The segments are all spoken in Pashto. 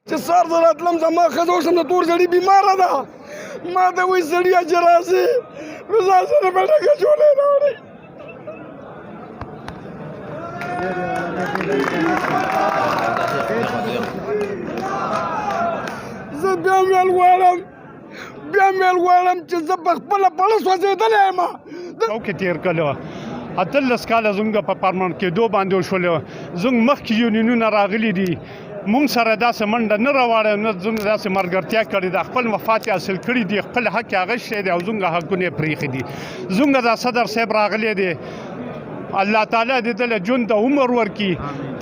چې سر زه راتلم زما ښځه اوس هم د تور زړي بیماره ده ما ته وایي سړیه چې راسې نو ځان سره به ډکه چولۍ راوړئ زه بیا ویل غواړم چې زه په خپله پړه سوځېدلی یم څوکې تېر کړی 18 کاله زموږ په پرمنټ کېدو باندې وشولې زموږ مخکې یونینونه راغلي دي مونږ سره داسې منډه نه راوړی نه زموږ داسې ملګرتیا کړې ده خپل مفاد یې حاصل کړي دي خپل حق یې اخیستی دی او زموږ حقونه یې پرېښي دي زموږ دا صدر صاحب راغلی دی الله تعالی دې دله ژوند د عمر ورکړي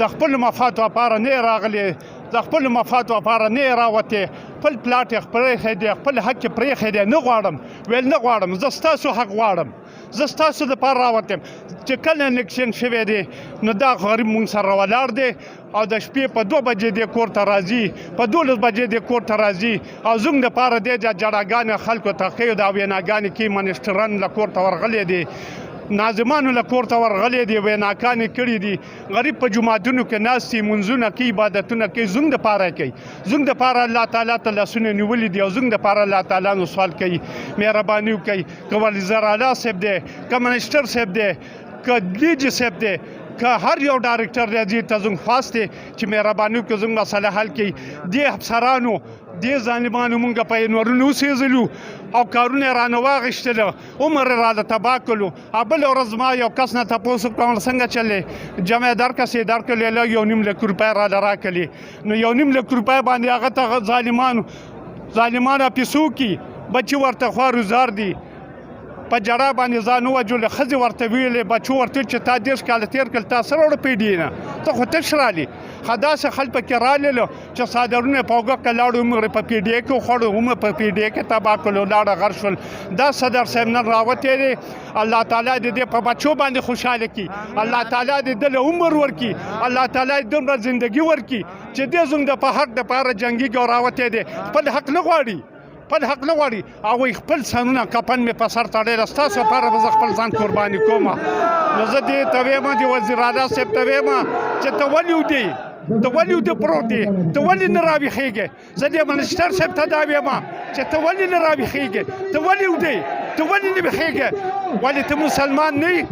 د خپل مفاد لپاره نه راغلی د خپل مفاد لپاره نه راوتی خپل پلاټ یې پرېښی دی خپل حق یې پرېښی دی نه غواړم ویل نه غواړم زه ستاسو حق غواړم زه ستاسو دپاره راوتم چې کله انکشن شوی دی نو دا غریب مونږ سره ولاړ دی او د شپې په 2 بجې دی کور ته راځي په 12 بجې دی کور ته راځي او زموږ دپاره دی جړاګانې خلکو ته ښیو دا ویناګانې کې منسټران له کور ته ورغلی دی ناظمانو له کور ته ورغلی دی ویناګانې کړي دي غریب په جوماتونو کې ناست دي منځونه کوي عبادتونه کوي زموږ دپاره کوي زموږ دپاره الله تعالی ته لاسونه نیولي دي او زموږ دپاره الله تعالی نو سوال کوي مهرباني وکړئ که وزیر اعلی صاحب دی که منسټر صاحب دی که لیجي صاحب دی که هر یو ډایرکټر دی ته زموږ خواست دی چې مهرباني وکړي زموږ مسله حل کړي دې افسرانو دې ظالمانو مونږ په نورونو وسېځلو او کارونه یې رانه واخیستله عمر یې راله تباه کړلو او بله ورځ ما یو کس نه تپوس وکړم څنګه چلې جمع یې درکړه یې درکړلې 1.5 لک روپۍ راله راکړلې نو 1.5 لک روپۍ باندې هغه ته ظالمانو پیسو کې بچي ورته خوارزار دي په جړا باندې ځان ووجلې ښځې ورته ویلې بچو ورته چې تا 10 کاله تېر کړل تا سره وړه پیډې نه ته خو تش رالې ښه داسې خلک پکې راللو چې څادرونه یې په اوږه کې لاړو عمر یې په پیډې کې وخوړو عمر په پیډې کې تباه کړلو لاړه غر شول دا صدر صاحب نن راوتی دی الله تعالی دې په بچو باندې خوشحاله کړي الله تعالی دې دله عمر ورکړي الله تعالی دې دومره زندګي ورکړي چې دې زموږ د په حق دپاره جنګېږي او راوتی دی خپل حق نه غواړي خپل حق نه غواړي هغوی خپل سرونه کفن مې په سر تړلی ستاسو لپاره به زه خپل ځان قرباني کوم نو زه دې ته ویم د وزیر اعلی صاحب ته ویم چې ته ولې ودې ته ولې ودې پروت یې ته ولې نه راویښېږې زه دې منسټر صاحب ته دا ویم چې ته ولې نه راویښېږې ته ولې ودې ته ولې نه ویښېږې ولې ته مسلمان نه یې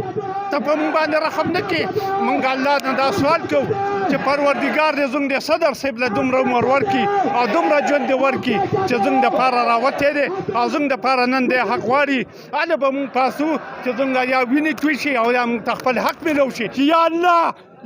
ته په موږ باندې رحم نه کې موږ الله نه دا سوال کوو چې پروردګار دې زموږ د صدر صاحب له دومره عمر ورکړي او دومره ژوند دې ورکړي چې زموږ دپاره راوتی دی او زموږ دپاره نن دی حق غواړي هله به موږ پاسو چې زموږ یا وینې توی شي او یا موږ ته خپل حق میلو شي چې یا الله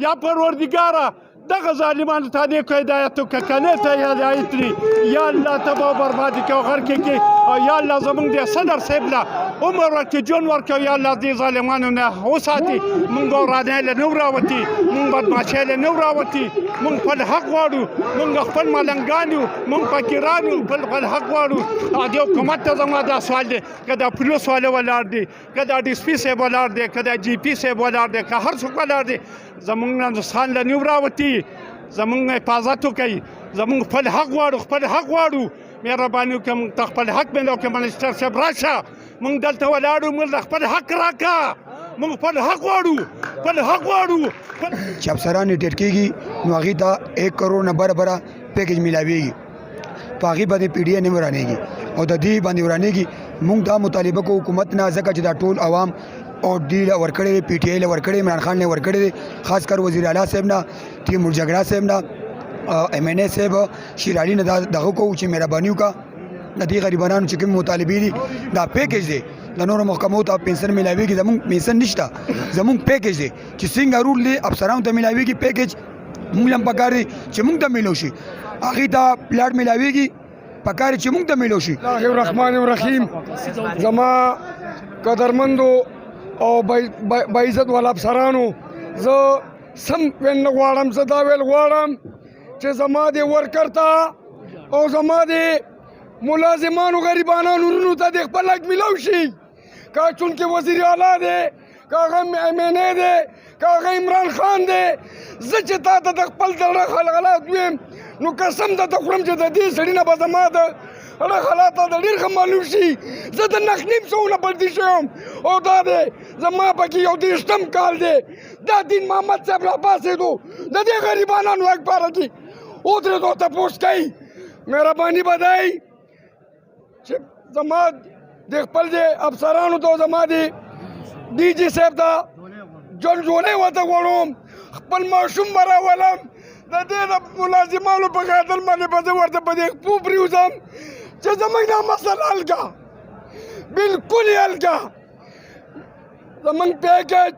یا پروردګاره دغه ظالمانو ته نیکو هدایت وکړه کنې ته هدایت لري یا الله تباه بربادي کوي غر کې او یا الله زموږ د صدر صاحب له عمر ورکړي ژوند ورکړي یا الله دې ظالمانو نه وساتي موږ ورانۍ له نه راوتي موږ بدماشۍ له نه راوتي موږ خپل حق غواړو موږ خپل ملنګان یو موږ فقیران یو خپل حق غواړو او دې حکومت ته زما دا سوال دی که دا پولیس والا ولاړ دی که دا ډي سي پي صاحب ولاړ دی که دا جي پي صاحب ولاړ دی که هر څوک ولاړ دی زموږ نه نسخان له نه راوتي زموږ حفاظت وکړي زموږ خپل حق غواړو مهرباني وکړه موږ ته خپل حق میلو کړه منسټر صاحب راشه موږ دلته ولاړو موږ خپل حق راکړه موږ خپل حق غواړو چې افسران ریټیر کېږي نو هغې ته 1 کروڑ نه برابره پیکیج میلاویږي په هغې باندې پی ډي اې نه ورانېږي او د دې باندې ورانېږي موږ دا مطالبه کوو حکومت نه ځکه چې دا ټول عوام او دی له ورکړی دی پی ټي آی له ورکړی عمران خان له ورکړی دی خاص کر وزیر اعلی صاحب نه تیمور جګړه صاحب نه ایم این اے صاحب شیر علي نه دغه کوو چې مهرباني وکړه د دې غریبانو چې کوم مطالبې دي دا پیکیج دی د نورو محکمو ته پنسن میلاویږي زموږ پنسن نشته زموږ پیکیج دی چې څنګه رول دی افسرانو ته میلاویږي پیکیج موږ هم پکار دی چې موږ ته میلو شي هغې ته پلاټ میلاویږي پکار چې موږ ته میلو شي الله الرحمن الرحیم زما قدرمندو او باعزت والا افسرانو زه سم ویل نه غواړم زه دا ویل غواړم چې زما د ورکر ته او زما د ملازمانو غریبانو ورونو ته د خپل حق میلاو شي که چونکې وزیر اعلی دی که هغه ایم این اے دی که هغه عمران خان دی زه چې تا ته د خپل زړه خلغلات ویم نو قسم درته خورم چې د دې سړي نه به زما د اړه حالات ته ډېر ښه معلوم شي زه د نیم سوونه بلدي شوی یم او دا دی زما پکې یو 30 کال دی دا دین محمد صاحب راپاڅېدو د دې غریبانو حق پاره کې ودرېدو تپوس کوي مهرباني به دی چې زما د خپل د افسرانو ته زما د ډي جي صاحب ته جلجولۍ ورته غواړم خپل ماشوم به راولم د دې د ملازمانو په خاطر باندې به زه ورته په دې پو پرېوځم چې زموږ دا مسله حل کړه بلکل یې حل کړه زموږ پیکج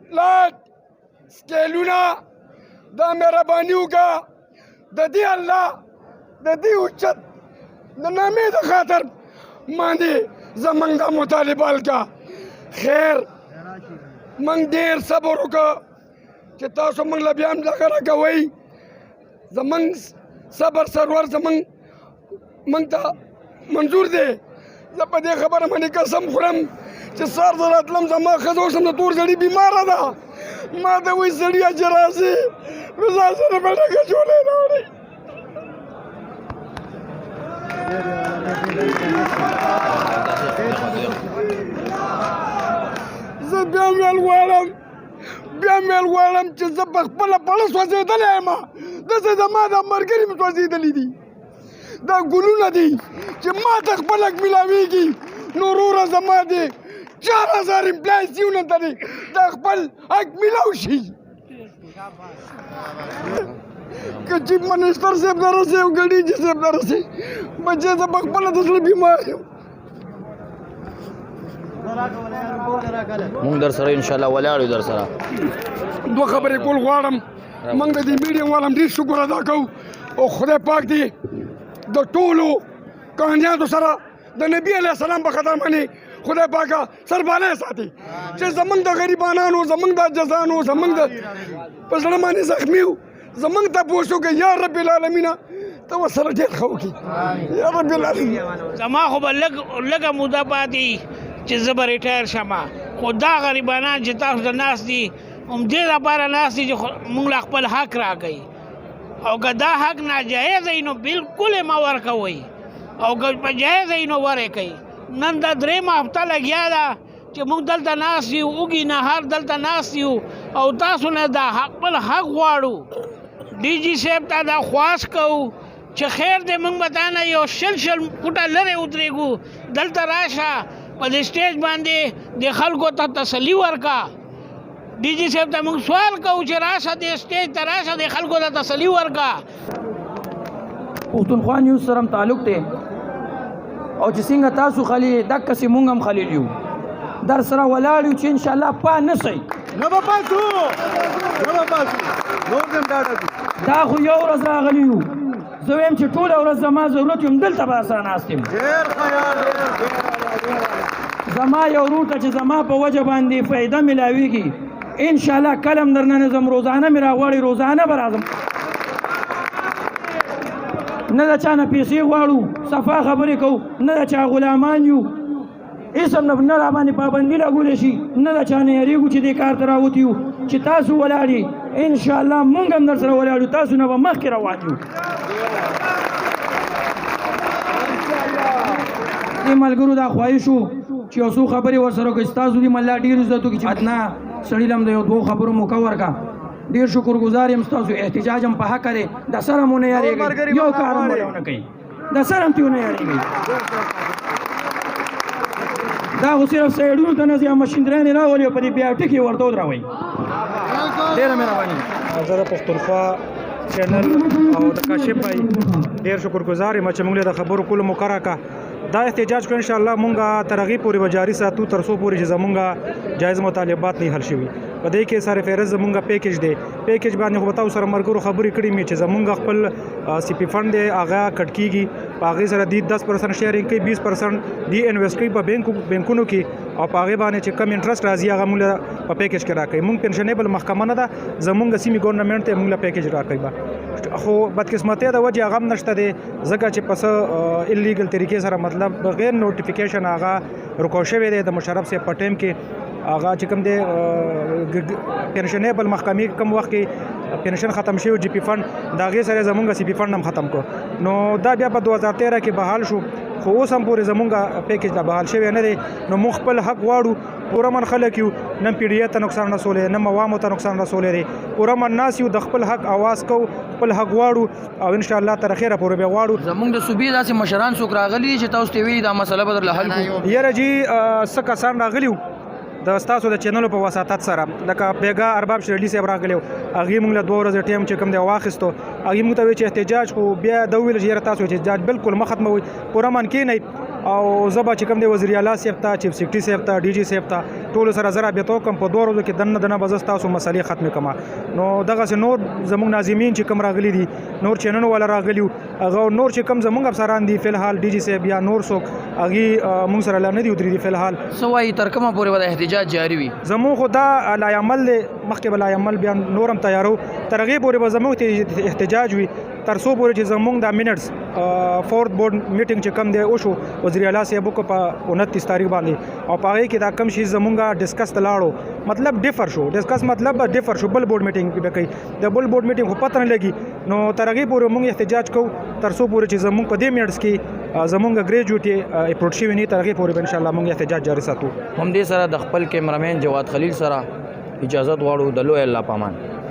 پلاټ سکیلونه دا مهرباني وکړه د دې الله د دې اوچت د نامې د خاطر باندې زموږ دا مطالبه حل کړه خیر موږ ډېر صبر وکړه چې تاسو موږ له بیا هم دغه راکوئ زموږ صبر سرور موږ ته منظور دی زه په دې خبره باندې قسم خورم چې سهار زه راتلم زما ښځه اوس هم د تور زړي بیماره ده ما ته وایي سړیه چې راځې نو ځان سره به ډکه جولۍ راوړئ زه بیا ویل غواړم چې زه په خپله پړه سوځېدلی یم داسې زما دا ملګري م سوځېدلي دي دا ګلونه دي چې ما ته خپل حق میلاویږي نو وروره زما د 4000 امپلایزیونه ته دي دا خپل حق میلاو شي که چیف منسټر صاحب ته رسې او که ډي جي صاحب ته رسې بچې زه په خپله د زړه بیمار یم مونږ در سره ان شاء الله ولاړ یو در سره دوه خبرې کول غواړم موږ د دې میډیم والا ډېر شکر ادا کوو او خدای پاک دې د ټولو کامیابو سره د نبی علیه السلام په خاطر باندې خدای پاکه سرباله ساتي چې زمونږ د غریبانانو زمونږ د عاجزانو زمونږ د په زړه باندې زخمي وو زمونږ تپوس وکړي یا رب العالمینه ته ورسره ډېر ښه وکړي یا رب العالمین زما خو به لږه موده پاتې چې زه به ریټایر شم خو دا غریبانان چې تاسو د ناست دي همدې لپاره ناست دي چې موږ له خپل حق راکوي او که دا حق ناجایز وي نو بلکل یې مه ورکوئ او که په جایز وي نو ورکوئ نن دا درېیمه هفته لګیا ده چې موږ دلته ناست یو اوږي نهار دلته ناست یو او تاسو نه دا خپل حق غواړو ډي جي صاحب ته دا خواست کوو چې خیر دی موږ به تا نه یو شل فوټه لرې ودرېږو دلته راشه په دې سټیج باندې د خلکو ته تسلي ورکړه ډي جي صاحب ته موږ سوال کوو چې راشه دې سټیج ته راشه د خلکو ته تسلي ورکړه پښتونخوا نیوز سره هم تعلق دی او چې څنګه تاسو خالي دقسې مونږ هم خلیل یو در سره ولاړ یو چې انشاءالله پا نه شئ دا خو یو ورځ راغلی یو زه وایم چې ټوله ورځ زما ضرورت یم دلته به اسان ناست یم زما یو ورور ته چې زما په وجه باندې فایده میلاویږي انشاءالله کلم درنه نه ځم روزانه مې راغواړي روزانه به راځم نه د چا نه پیسې غواړو صفا خبرې کوو نه د چا غلامان یو هېڅ هم نه راباندې پابندي لګولی شي نه د چا نه یېرېږو چې دې کار ته راوتي یو چې تاسو ولاړ یې انشاءالله مونږ هم در سره ولاړ یو تاسو نه به مخکې روان یو دې ملګرو دا خواهش و چې یو څو خبرې ورسره وکړئ ستاسو دې ملا ډېر عزت وکړي چې ادنا سړي له هم د یو دوو خبرو موقع ورکړه ډېر شکر گزار یم ستاسو احتجاج هم په حق دی د سره مو نه یارېږئ یو کار هم ونه کوي د سره هم ترې ونه یارېږئ دا خو صرف سایډونو ته نه ځي مشیندرانې راولي او په دې بیا ټکې ورته ودروئ ډېره مهرباني زه د پښتونخوا چینل او د کاشف بھائی ډېر شکر گزار یم چې موږ له د خبرو کولو موقع راکړه دا احتجاج کو ان شاء الله مونږه تر هغې پورې به جاري ساتو تر څو پورې چې زمونږ جایز مطالبات نه حل شوي په دې کې سره فهرست زمونږ پیکج دی پیکج باندې خو به تاسو سره ملګرو خبرې کړې مې چې زمونږ خپل سی پي فنډ دی هغه کټ کېږي په هغې سره دی 10% شیرینګ کوي 20% دی انویسټ کوي په بینکونو کې او په هغې باندې چې کم انټرسټ راځي هغه مونږ په پیکج کې راکوي مونږ پنشنیبل محکمه نه ده زمونږ سیمې ګورنمنټ ته مونږ پیکج راکوي خو بدقسمتۍ د وجې هغه هم نشته دی ځکه چې په څه اللیګل طریقې سره مطلب بغیر نوټیفیکیشن هغه رکو شوی دی د مشرف صاحب په ټایم کې هغه چې کوم دی پنشنیبل محکمې کوم وخت کې پنشن ختم شوی جی پی فنډ د هغې سره زمونږ سی پي فنډ هم ختم کړو نو دا بیا په 2013 کې بحال شو خو اوس هم پورې زمونږ پیکیج لا بحال شوی نه دی نو موږ خپل حق غواړو پوره من خلک یو نه پی ډي ته نقصان رسولی نه عوامو ته نقصان رسولی دی پوره من ناس یو د خپل حق اواز کوو خپل حق غواړو او انشاءالله تر اخره پورې به غواړو. زمونږ د صوبې داسې مشران څوک راغلي دي چې تاسو ته ویلي دا مسله به درله حل کړو؟ یاره جی څه کسان راغلي وو د ستاسو د چینلو په وساطت سره لکه بیګا ارباب شرلی صاحب راغلی و هغې موږ له 2 ورځې ټایم چې کوم دی واخیستو هغې موږ ته وایي چې احتجاج خو بیا د وویل چې یاره تاسو احتجاج بالکل مه ختموئ پوره من کښېنئ او زه به چې کوم دی وزیر اعلی صاحب ته چیف سیکرټري صاحب ته ډي جي صاحب ته ټولو سره زه رابطه وکړم په 2 ورځو کې دننه دننه به زه ستاسو مسلې ختمې کړم. نو دغسې نور زموږ ناظمین چې کوم راغلي دي نور چینلو والا راغلي وو هغه نور چې کوم زموږ افسران دي فلحال ډي جي صاحب یا نور څوک هغې موږ سره لا نه دي ودرېدي فلحال. څه وایي تر کومه پورې به د احتجاج جاري وي؟ زموږ خو دا لایعمل دی مخکې به لایعمل بیا نور هم تیارو تر هغې پورې به زموږ احتجاج وي تر څو پورې چې زموږ دا منټس فورت بورډ میټینګ چې کم دی وشو وزیر اعلی صاحب وکړو په 29 تاریخ باندې او په هغې کې دا کم شي زموږ ډسکس ته لاړو مطلب ډیفر شو ډسکس مطلب ډیفر شو بل بورډ میټینګ به کوي د بل بورډ میټینګ خو پته نه لګي نو تر هغې پورې موږ احتجاج کوو تر څو پورې چې زموږ په دې منټس کې زموږ ګریجویټ اپروډ شوي نه تر هغې پورې به انشاءالله موږ احتجاج جاري ساتو. همدې سره د خپل کیمرامین جواد خلیل سره اجازت غواړو د لوی الله پامان.